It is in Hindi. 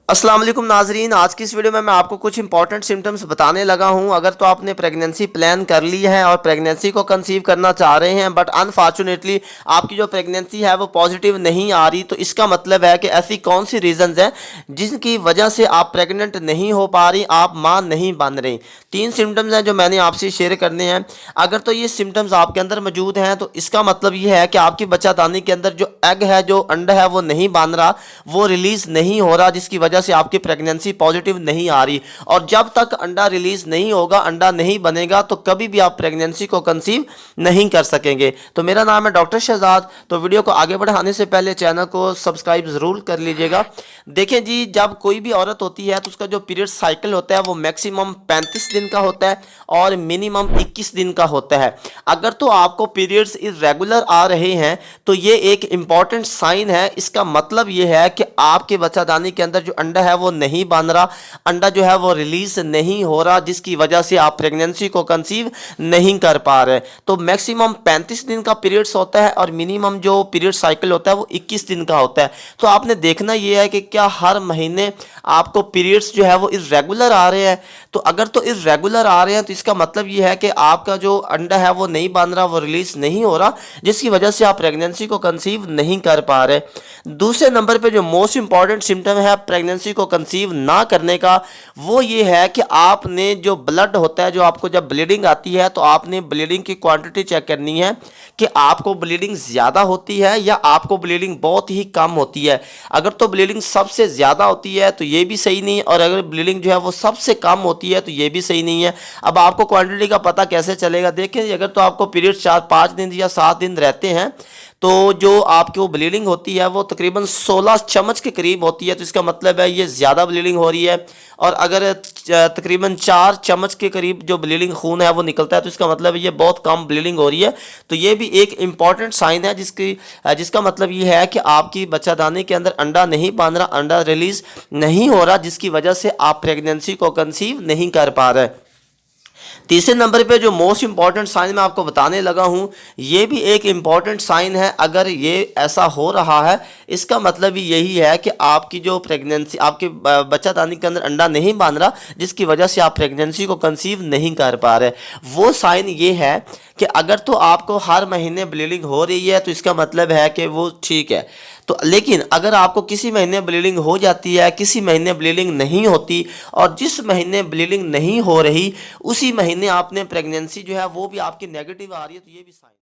अस्सलाम वालेकुम नाजरीन, आज की इस वीडियो में मैं आपको कुछ इंपॉर्टेंट सिम्टम्स बताने लगा हूं। अगर तो आपने प्रेगनेंसी प्लान कर ली है और प्रेगनेंसी को कंसीव करना चाह रहे हैं बट अनफॉर्चुनेटली आपकी जो प्रेगनेंसी है वो पॉजिटिव नहीं आ रही, तो इसका मतलब है कि ऐसी कौन सी रीजंस हैं जिनकी वजह से आप प्रेग्नेंट नहीं हो पा रही, आप माँ नहीं बन रही। 3 सिम्टम्स हैं जो मैंने आपसे शेयर करने हैं। अगर तो ये सिम्टम्स आपके अंदर मौजूद हैं तो इसका मतलब ये है कि आपकी बच्चादानी के अंदर जो एग है, जो अंडा है वो नहीं बन रहा, वो रिलीज नहीं हो रहा, जिसकी वजह से आपकी प्रेगनेंसी पॉजिटिव नहीं आ रही। और जब तक अंडा रिलीज नहीं होगा, अंडा नहीं बनेगा, तो कभी भी आप प्रेगनेंसी को कंसीव नहीं कर सकेंगे। तो मेरा नाम है डॉक्टर शहजाद। तो वीडियो को आगे बढ़ाने से पहले चैनल को सब्सक्राइब जरूर कर लीजिएगा। देखें जी, जब कोई भी औरत होती है तो उसका जो पीरियड साइकिल होता है वो मैक्सिमम 35 दिन का होता है और मिनिमम 21 दिन का होता है। अगर तो आपको पीरियड्स इरेगुलर आ रहे हैं तो ये एक इंपॉर्टेंट साइन है। इसका मतलब ये है कि आपके बच्चादानी के अंदर जो अंडा है वो नहीं बन रहा, अंडा जो है वो रिलीज नहीं हो रहा, जिसकी वजह से आप प्रेगनेंसी को कंसीव नहीं कर पा रहे। तो मैक्सिमम 35 दिन का पीरियड्स होता है और मिनिमम जो पीरियड साइकिल होता है वो 21 दिन का होता है। तो आपने देखना ये है कि क्या हर महीने आपको पीरियड्स जो है वो इरेगुलर आ रहे हैं। तो अगर तो इरेगुलर आ रहे हैं तो इसका मतलब ये है कि आपका जो अंडा है वो नहीं बन रहा, वो रिलीज नहीं हो रहा, जिसकी वजह से आप प्रेगनेंसी को कंसीव नहीं कर पा रहे। दूसरे नंबर पे जो मोस्ट इंपॉर्टेंट सिम्टम है प्रेगनेंसी को कंसीव ना करने का, वो ये है कि आपने जो ब्लड होता है, जो आपको जब ब्लीडिंग आती है तो आपने ब्लीडिंग की क्वांटिटी चेक करनी है कि आपको ब्लीडिंग ज़्यादा होती है या आपको ब्लीडिंग बहुत ही कम होती है। अगर तो ब्लीडिंग सबसे ज़्यादा होती है तो ये भी सही नहीं है, और अगर ब्लीडिंग जो है वो सबसे कम होती है तो ये भी सही नहीं है। अब आपको क्वांटिटी का पता कैसे चलेगा? देखें, अगर तो आपको पीरियड 4-5 दिन या 7 दिन रहते हैं तो जो आपकी वो ब्लीडिंग होती है वो तकरीबन 16 चम्मच के करीब होती है, तो इसका मतलब है ये ज़्यादा ब्लीडिंग हो रही है। और अगर तकरीबन 4 चम्मच के करीब जो ब्लीडिंग खून है वो निकलता है तो इसका मतलब है ये बहुत कम ब्लीडिंग हो रही है। तो ये भी एक इंपॉर्टेंट साइन है जिसका मतलब ये है कि आपकी बच्चादानी के अंदर अंडा नहीं बन रहा, अंडा रिलीज नहीं हो रहा, जिसकी वजह से आप प्रेगनेंसी को कंसीव नहीं कर पा रहे। तीसरे नंबर पे जो मोस्ट इंपॉर्टेंट साइन मैं आपको बताने लगा हूँ, ये भी एक इंपॉर्टेंट साइन है। अगर ये ऐसा हो रहा है, इसका मतलब भी यही है कि आपकी जो प्रेगनेंसी, आपके बच्चादानी के अंदर अंडा नहीं बन रहा, जिसकी वजह से आप प्रेगनेंसी को कंसीव नहीं कर पा रहे। वो साइन ये है कि अगर तो आपको हर महीने ब्लीडिंग हो रही है तो इसका मतलब है कि वो ठीक है। तो लेकिन अगर आपको किसी महीने ब्लीडिंग हो जाती है, किसी महीने ब्लीडिंग नहीं होती, और जिस महीने ब्लीडिंग नहीं हो रही उसी महीने आपने प्रेगनेंसी जो है वो भी आपकी नेगेटिव आ रही है, तो ये भी साइन